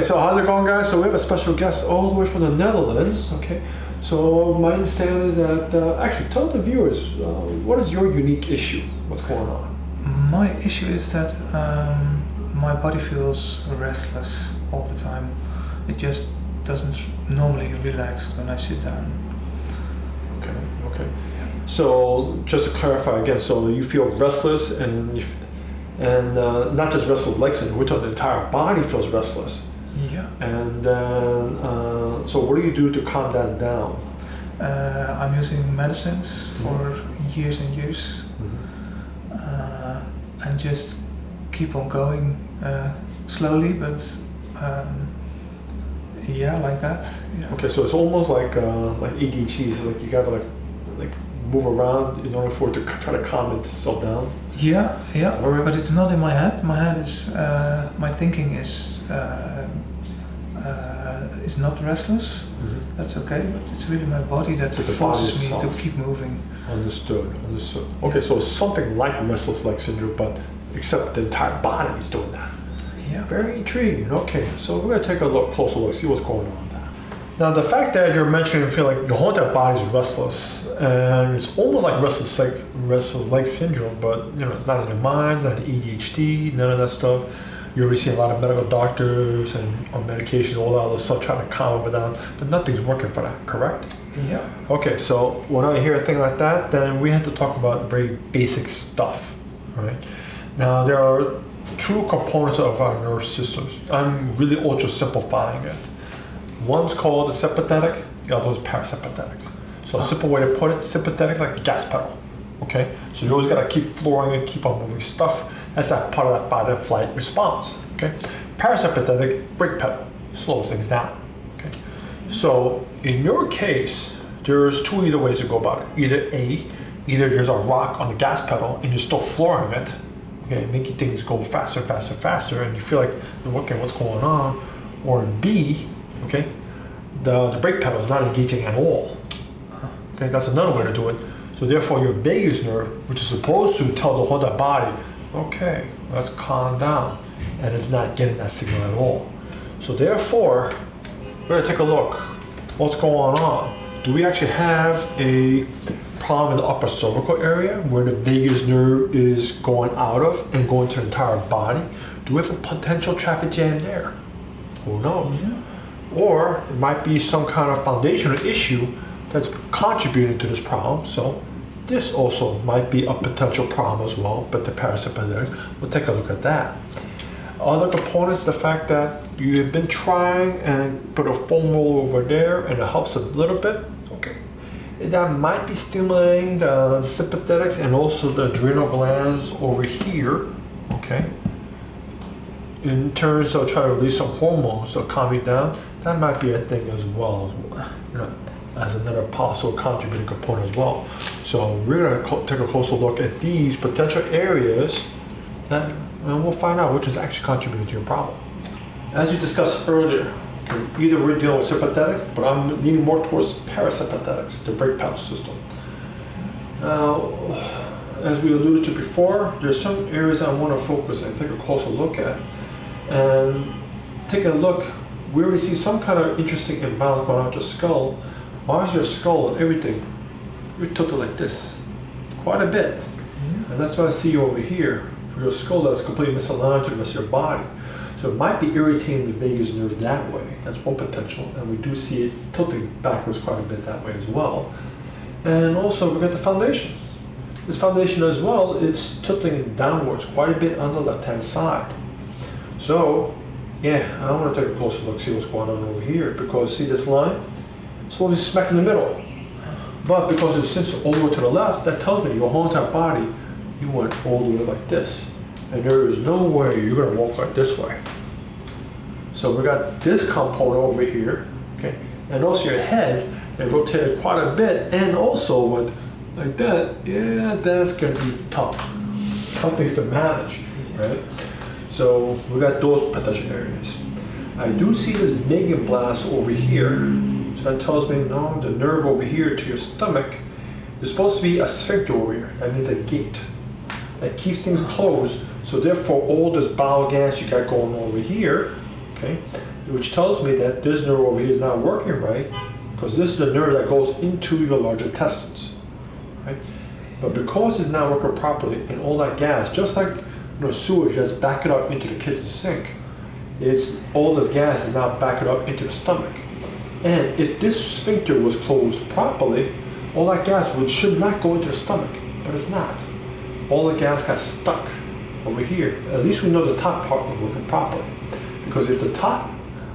so how's it going, guys? So we have a special guest all the way from the Netherlands. Okay, so my understanding is that actually tell the viewers what is your unique issue? What's going on? My issue is that my body feels restless all the time. It just doesn't normally relax when I sit down. Okay. So just to clarify again, so you feel restless and not just restless legs, we're talking the entire body feels restless. Yeah. And then, so what do you do to calm that down? I'm using medicines for years and years, and just keep on going slowly, but like that. Yeah. Okay, so it's almost like ADHD, so like you gotta like move around in order for it to try to calm itself down. Yeah. All right. But it's not in my head. My head is my thinking is not restless. That's okay, but it's really my body that forces me to keep moving. Understood. Okay, so it's something like restless leg syndrome, but except the entire body is doing that. Yeah. Very intriguing. Okay, so we're gonna take a closer look, see what's going on with that. Now, the fact that you're mentioning you feel like your whole entire body is restless, and it's almost like restless leg syndrome, but it's not in your mind, it's not ADHD, none of that stuff. You already see a lot of medical doctors or medications, all that other stuff trying to calm it down, but nothing's working for that, correct? Yeah. Okay, so when I hear a thing like that, then we have to talk about very basic stuff, right? Now, there are two components of our nervous systems. I'm really ultra simplifying it. One's called the sympathetic, the other is parasympathetic. So a simple way to put it, sympathetic is like the gas pedal, okay? So you always gotta keep flooring it, keep on moving stuff. That's that part of that fight or flight response, okay? Parasympathetic, brake pedal, slows things down, okay? So in your case, there's two either ways to go about it. Either there's a rock on the gas pedal and you're still flooring it, okay, making things go faster, and you feel like, okay, what's going on? Or B, okay, the brake pedal is not engaging at all. Okay, that's another way to do it. So therefore your vagus nerve, which is supposed to tell the whole body, okay, let's calm down, and it's not getting that signal at all. So therefore, we're gonna take a look. What's going on? Do we actually have a problem in the upper cervical area where the vagus nerve is going out of and going to the entire body? Do we have a potential traffic jam there? Who knows? Yeah. Or it might be some kind of foundational issue that's contributing to this problem. So this also might be a potential problem as well, but the parasympathetic, we'll take a look at that. Other components, the fact that you have been trying and put a foam roll over there and it helps a little bit, okay. That might be stimulating the sympathetics and also the adrenal glands over here, okay. In terms of trying to release some hormones to calm you down, that might be a thing as well, as another possible contributing component as well. So we're going to take a closer look at these potential areas, and we'll find out which is actually contributing to your problem. As you discussed earlier, either we're dealing with sympathetic, but I'm leaning more towards parasympathetics, the brake pedal system. Now, as we alluded to before, there's some areas I want to focus and take a closer look at. And taking a look, we already see some kind of interesting imbalance going on with your skull. Why is your skull and everything you're tilted like this? Quite a bit. And that's what I see over here. For your skull, that's completely misaligned to the rest of your body. So it might be irritating the vagus nerve that way. That's one potential. And we do see it tilting backwards quite a bit that way as well. And also we got the foundation. This foundation as well, it's tilting downwards quite a bit on the left-hand side. So, yeah, I want to take a closer look, see what's going on over here, because see this line? It's supposed to be smack in the middle. But because it sits all the way to the left, that tells me your whole entire body, you went all the way like this. And there is no way you're going to walk like this way. So we got this component over here, okay? And also your head, it rotated quite a bit, and also with like that, yeah, that's going to be tough. Tough things to manage, right? So we got those potential areas. I do see this Megan blast over here. So that tells me, no, the nerve over here to your stomach is supposed to be a sphincter over here. That means a gate that keeps things closed. So therefore, all this bowel gas you got going over here, okay, which tells me that this nerve over here is not working right, because this is the nerve that goes into your large intestines, right? But because it's not working properly, and all that gas, just like sewage that's backing up into the kitchen sink, it's all this gas is now backing up into the stomach. And if this sphincter was closed properly, all that gas should not go into the stomach, but it's not. All the gas got stuck over here. At least we know the top part was working properly. Because if the top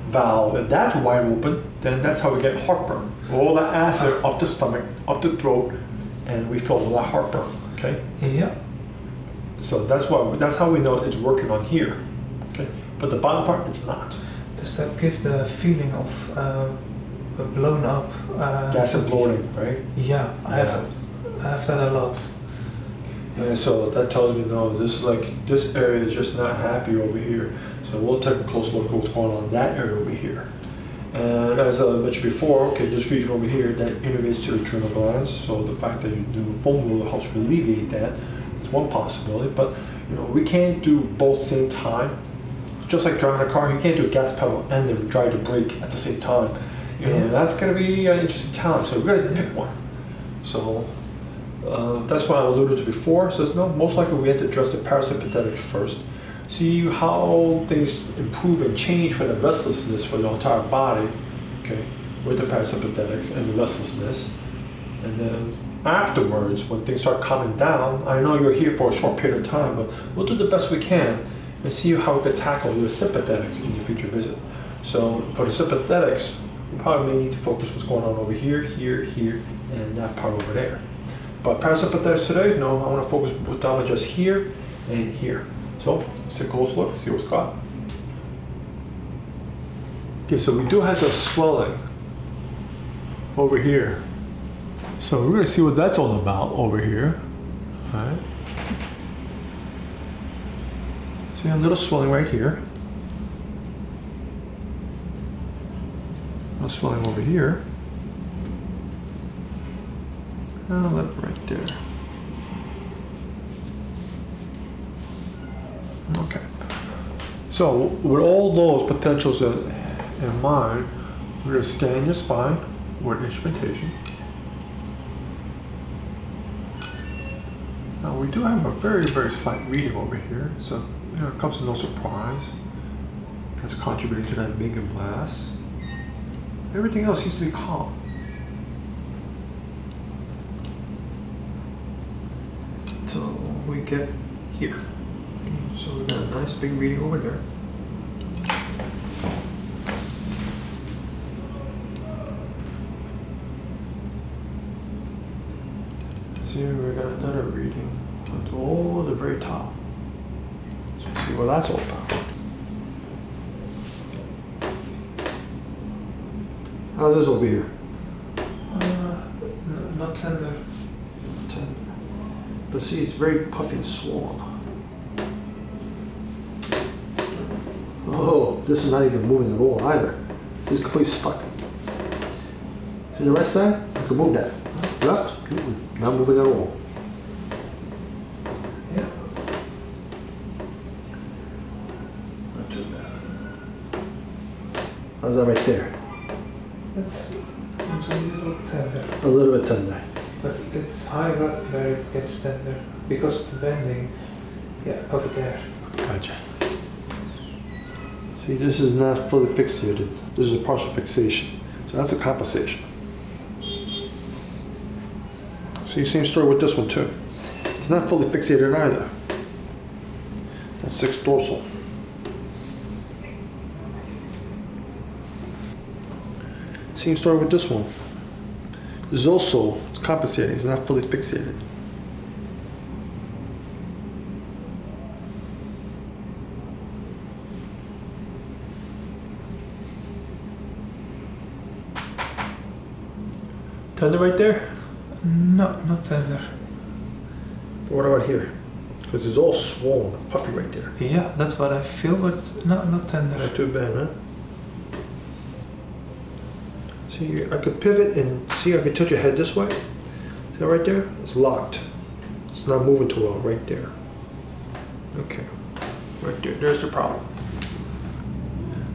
valve, if that's wide open, then that's how we get heartburn. All the acid up the stomach, up the throat, and we feel all that heartburn, okay? Yeah. So that's how we know it's working on here, okay? But the bottom part, it's not. Does that give the feeling of a blown up? Gas and bloating, right? Yeah, I have that a lot. And so that tells me, no, this area is just not happy over here. So we'll take a close look at what's going on in that area over here. And as I mentioned before, okay, this region over here, that innervates to the adrenal glands. So the fact that you do foam roller helps alleviate that. It's one possibility, but we can't do both same time. Just like driving a car, you can't do a gas pedal and then drive the brake at the same time. That's going to be an interesting challenge. So we're going to pick one. So that's what I alluded to before. So no, most likely we have to address the parasympathetics first. See how things improve and change for the restlessness for the entire body, okay, with the parasympathetics and the restlessness. And then afterwards, when things start calming down, I know you're here for a short period of time, but we'll do the best we can and see how we can tackle your sympathetics in your future visit. So for the sympathetics, we probably may need to focus what's going on over here, here, here, and that part over there. But parasympathetics today, no, I want to focus down just here and here. So let's take a close look, see what's got. Okay, so we do have some swelling over here. So we're going to see what that's all about over here. All right. See a little swelling right here. A little swelling over here. And a little right there. Okay. So with all those potentials in mind, we're going to scan your spine with instrumentation. Now we do have a very, very slight reading over here, so it comes to no surprise. That's contributing to that big blast. Everything else seems to be calm. So we get here. So we got a nice big reading over there. See, we got another reading at all the very top. So let's see what that's all about. How's this over here? Not tender. Not tender. But see, it's very puffy and swollen. Oh, this is not even moving at all either. This is completely stuck. See the right side? You can move that. Left? Not moving at all. Yeah. Not too bad. How's that right there? It's a little tender. A little bit tender. But it's higher up where it gets tender because of the bending. Yeah, over there. Gotcha. See, this is not fully fixated. This is a partial fixation. So that's a compensation. See, same story with this one too. It's not fully fixated either. That's 6 dorsal. Same story with this one. This is also compensating. It's not fully fixated. Tender right there? No, not tender. What about here? Because it's all swollen, puffy right there. Yeah, that's what I feel, but not tender. Not too bad, huh? See, I could pivot and see, I could tilt your head this way. See that right there? It's locked. It's not moving too well right there. Okay, right there. There's the problem.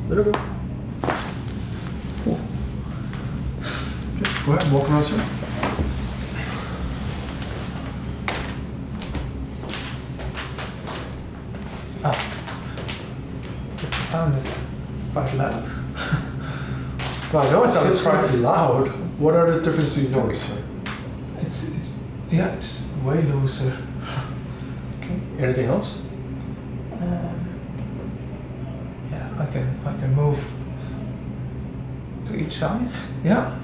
Let it go. Go ahead, walk around, sir. It sounded quite loud. Well, I know it sounds Feels quite like- loud. What other difference do you notice, sir? It's way looser. Okay. Anything else? Yeah, I can move to each side. Yeah,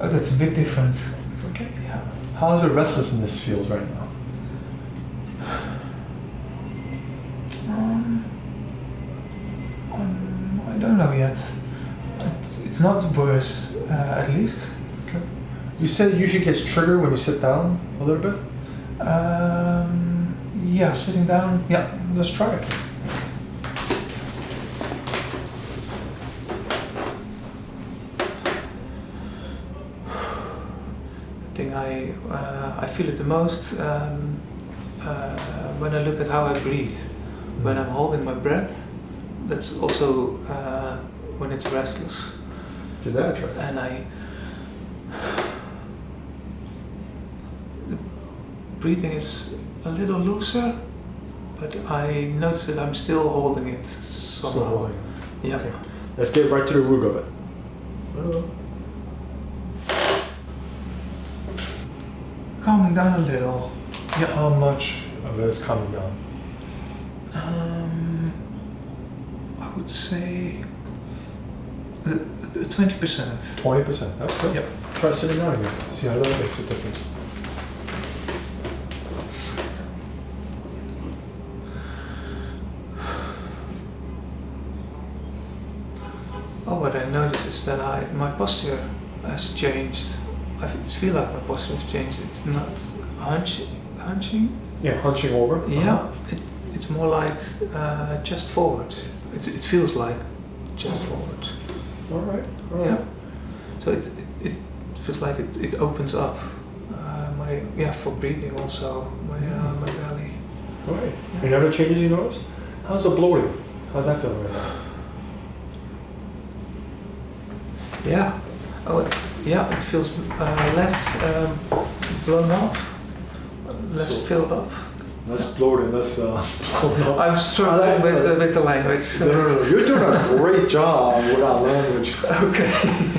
oh, that's a big difference. Okay. Yeah. How's the restlessness feels right now? I don't know yet. It's not worse, at least. Okay. You said it usually gets triggered when you sit down a little bit. Yeah, sitting down. Yeah. Let's try it. I think I feel it the most when I look at how I breathe. When I'm holding my breath, that's also when it's restless. Give that a try. And the breathing is a little looser, but I notice that I'm still holding it somehow. Still holding. Yeah. Okay. Let's get right to the root of it. Calming down a little. Yeah. How much of it is coming down? I would say 20%. 20%. That's good. Yep. Try sitting down again. See how that makes a difference. Oh, what I noticed is that my posture has changed. I feel like my posture has changed. It's not hunching. Yeah, hunching over. Yeah, it's more like chest forward. It feels like chest forward. All right. All right. Yeah. So it feels like it opens up for breathing also my belly. All right. Yeah. Any other changes you notice? How's the bloating? How's that feeling right now? Yeah. Oh, yeah. It feels less blown up, less filled up. Less bloating, less blown up. I'm struggling with the language. No. You're doing a great job without language. Okay.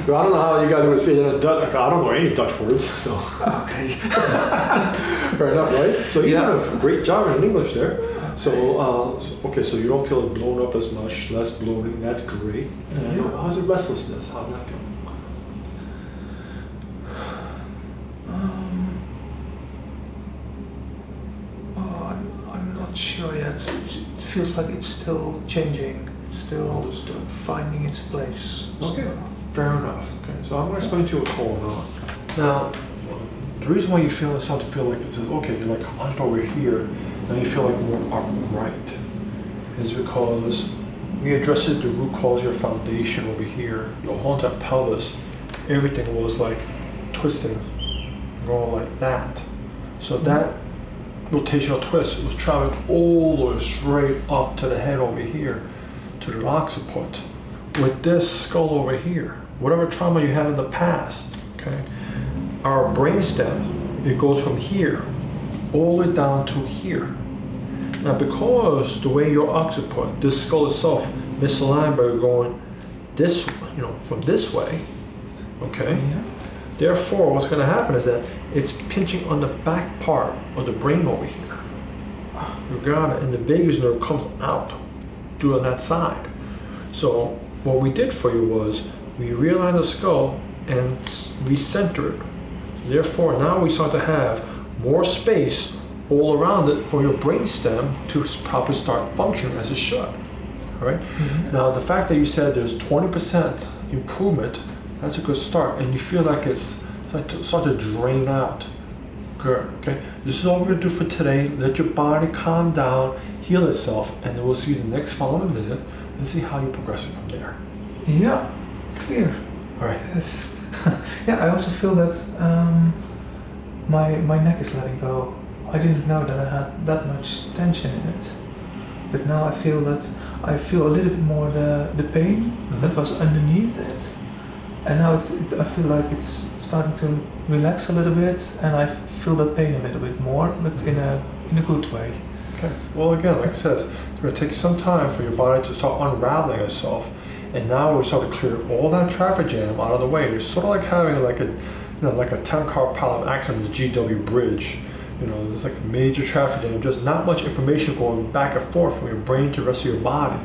But I don't know how you guys would say that in Dutch. I don't know any Dutch words, so. Okay. Fair enough, right? So you Yeah. did a great job in English there. So, okay, so you don't feel it blown up as much, less bloating. That's great. And how's the restlessness? How's that feel? I'm not sure yet. It feels like it's still changing. It's still finding its place. Okay, fair enough. Okay, so I'm going to explain to you what's going on. Now, the reason why you start to feel like it's okay, you're like hunched over here, now you feel like more upright, is because we addressed the root cause, your foundation over here, your whole entire pelvis, everything was like twisting, going like that. So that rotational twist was traveling all the way straight up to the head over here, to the occiput. With this skull over here, whatever trauma you had in the past, okay, our brainstem, it goes from here all the way down to here. Now, because the way your occiput, this skull itself, misaligned by going this, from this way, okay. Yeah. Therefore, what's going to happen is that it's pinching on the back part of the brain over here. You got it, and the vagus nerve comes out through on that side. So what we did for you was we realigned the skull and recentered. Therefore, now we start to have more space all around it for your brainstem to properly start functioning as it should. All right. Mm-hmm. Now, the fact that you said there's 20% improvement, that's a good start, and you feel like it's start to drain out. Good. Okay. This is all we're gonna do for today. Let your body calm down, heal itself, and then we'll see you the next following visit and see how you progress from there. Yeah. Clear. All right. Yes. Yeah. I also feel that my neck is letting go. I didn't know that I had that much tension in it, but now I feel a little bit more the pain that was underneath it, And now I feel like it's starting to relax a little bit, and I feel that pain a little bit more, but in a good way. Okay. Well, again, like I said, it's going to take some time for your body to start unraveling itself. And now we're starting to clear all that traffic jam out of the way. It's sort of like having like a 10-car pileup accident on the GW bridge. There's like a major traffic jam. There's not much information going back and forth from your brain to the rest of your body.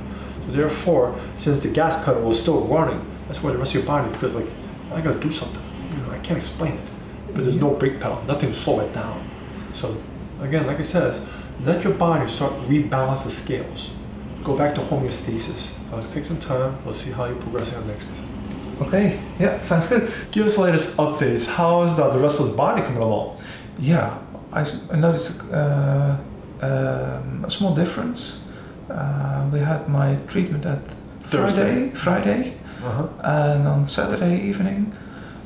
So therefore, since the gas pedal is still running, that's why the rest of your body feels like, I gotta do something. I can't explain it. But there's no brake pedal, nothing to slow it down. So again, like I said, let your body start rebalance the scales. Go back to homeostasis. It'll take some time. We'll see how you're progressing on the next visit. Okay, yeah, sounds good. Give us the latest updates. How is the restless body coming along? Yeah, I noticed a small difference. We had my treatment at Friday, and on Saturday evening,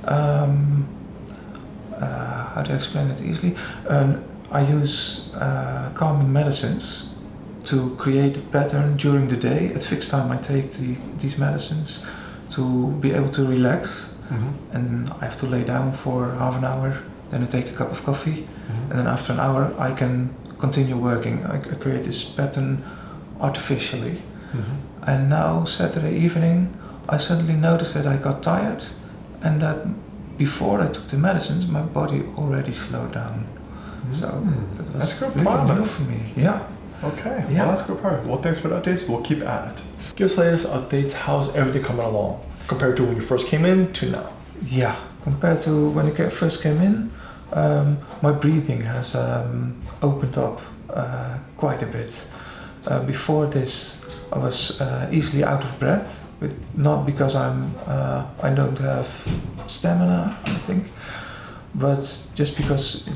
how do I explain it easily? I use calming medicines to create a pattern during the day. At fixed time I take these medicines to be able to relax, and I have to lay down for half an hour, then I take a cup of coffee, and then after an hour I can continue working. I create this pattern artificially. And now Saturday evening I suddenly noticed that I got tired, and that before I took the medicines my body already slowed down. So that was good really progress new for me. Yeah. Okay, Yeah. well, that's good progress. Well, thanks for the updates. We'll keep at it. Give us the latest updates. How's everything coming along compared to when you first came in to now? Yeah, compared to when I first came in, my breathing has opened up quite a bit. Before this, I was easily out of breath, but not because I don't have stamina, I think, but just because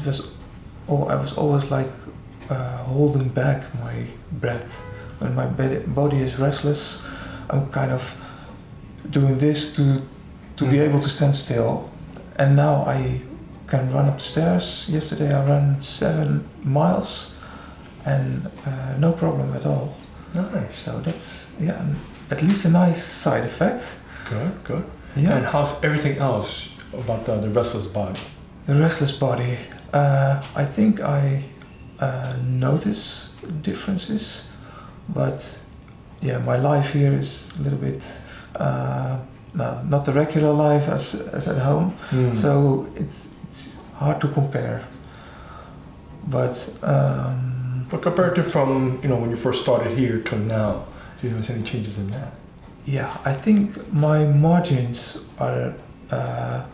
I was always like holding back my breath. When my body is restless, I'm kind of doing this to be able to stand still. And now I can run up the stairs. Yesterday I ran 7 miles and no problem at all. Nice. So that's, at least a nice side effect. Good. Yeah. And how's everything else about the restless body? The restless body, I think I notice differences, but my life here is a little bit not the regular life as at home, so it's hard to compare. But compared to from when you first started here to now, do you notice any changes in that? Yeah, I think my margins are a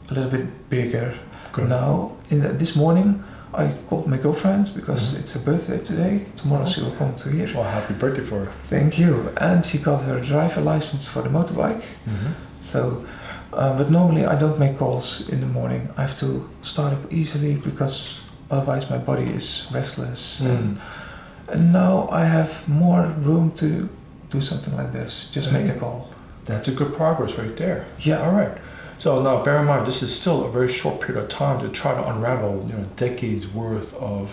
little bit bigger. Good. Now. This morning I called my girlfriend because it's her birthday today. Tomorrow she will come to here. Well, happy birthday for her. Thank you. And she got her driver license for the motorbike. So, but normally I don't make calls in the morning. I have to start up easily because otherwise my body is restless. And now I have more room to do something like this. Just make a call. That's a good progress right there. Yeah. All right. So now, bear in mind, this is still a very short period of time to try to unravel, decades worth of,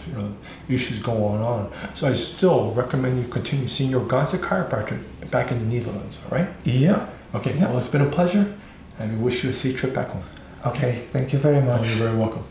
issues going on. So I still recommend you continue seeing your Gonstead Chiropractor back in the Netherlands. All right? Yeah. Okay. Yeah. Well, it's been a pleasure, and we wish you a safe trip back home. Okay. Thank you very much. You're very welcome.